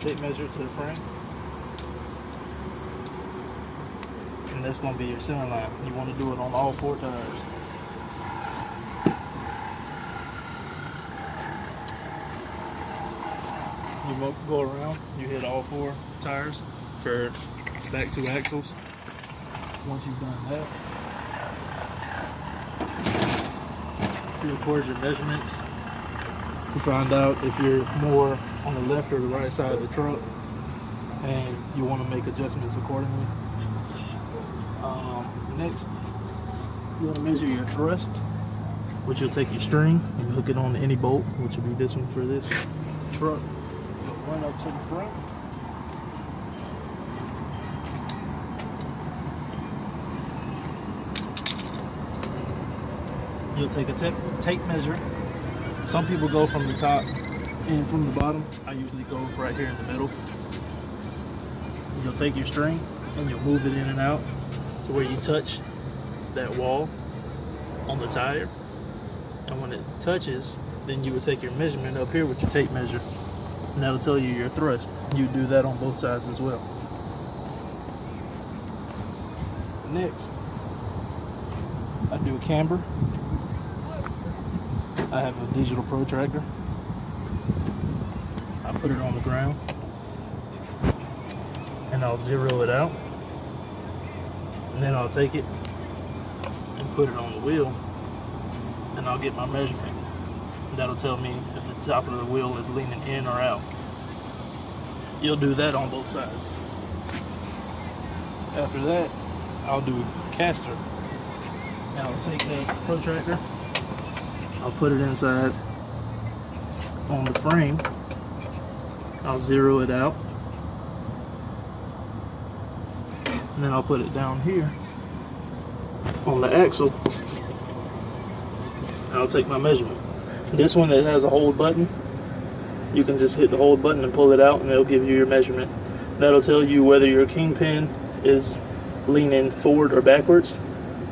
tape measure to the frame. And that's going to be your center line. You want to do it on all 4 tires. You go around, you hit all 4 tires for back 2 axles. Once you've done that, you record your measurements to find out if you're more on the left or the right side of the truck, and you want to make adjustments accordingly. Next, you want to measure your thrust, which you'll take your string and hook it on any bolt, which will be this one for this truck. You'll run up to the front. You'll take a tape measure. Some people go from the top and from the bottom. I usually go right here in the middle. You'll take your string and you'll move it in and out to where you touch that wall on the tire. And when it touches, then you would take your measurement up here with your tape measure, and that'll tell you your thrust. You do that on both sides as well. Next, I do a camber. I have a digital protractor. I put it on the ground and I'll zero it out, and then I'll take it and put it on the wheel, and I'll get my measurement. That'll tell me if the top of the wheel is leaning in or out. You'll do that on both sides. After that, I'll do caster. And I'll take that protractor, I'll put it inside on the frame, I'll zero it out, and then I'll put it down here on the axle. I'll take my measurement. This one that has a hold button, you can just hit the hold button and pull it out, and it'll give you your measurement. That'll tell you whether your kingpin is leaning forward or backwards,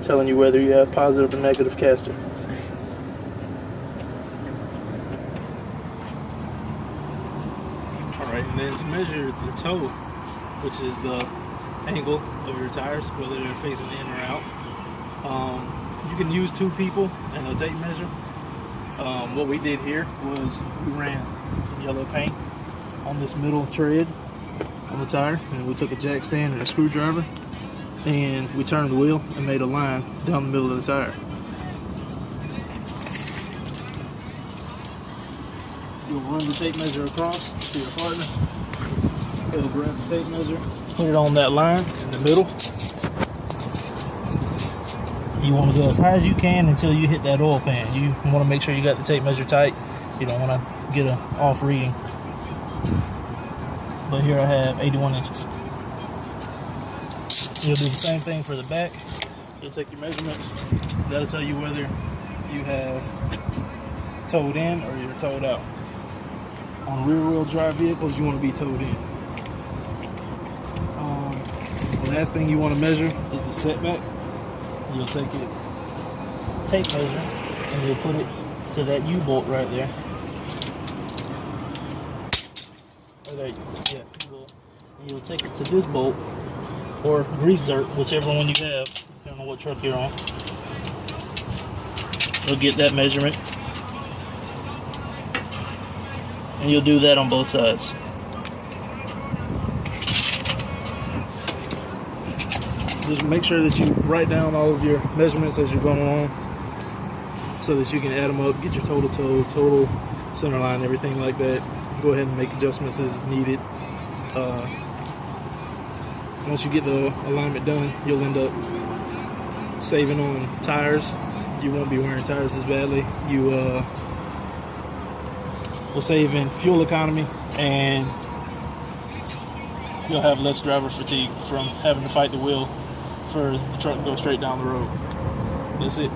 telling you whether you have positive or negative caster. Alright, and then to measure the toe, which is the angle of your tires, whether they're facing in or out, you can use 2 people and a tape measure. What we did here was we ran some yellow paint on this middle tread on the tire, and we took a jack stand and a screwdriver, and we turned the wheel and made a line down the middle of the tire. You'll run the tape measure across to your partner. He'll grab the tape measure, put it on that line in the middle. You want to go as high as you can until you hit that oil pan. You want to make sure you got the tape measure tight. You don't want to get an off reading. But here I have 81 inches. You'll do the same thing for the back. You'll take your measurements. That'll tell you whether you have towed in or you're towed out. On rear-wheel drive vehicles, you want to be towed in. The last thing you want to measure is the setback. You'll take it, tape measure, and you'll put it to that U-bolt right there. Or there, yeah, and you'll take it to this bolt, or grease zerk, whichever one you have, depending on what truck you're on. You'll get that measurement, and you'll do that on both sides. Just make sure that you write down all of your measurements as you're going along, so that you can add them up, get your total toe, total center line, everything like that. Go ahead and make adjustments as needed. Once you get the alignment done, you'll end up saving on tires. You won't be wearing tires as badly. You will save in fuel economy, and you'll have less driver fatigue from having to fight the wheel for the truck to go straight down the road. That's it.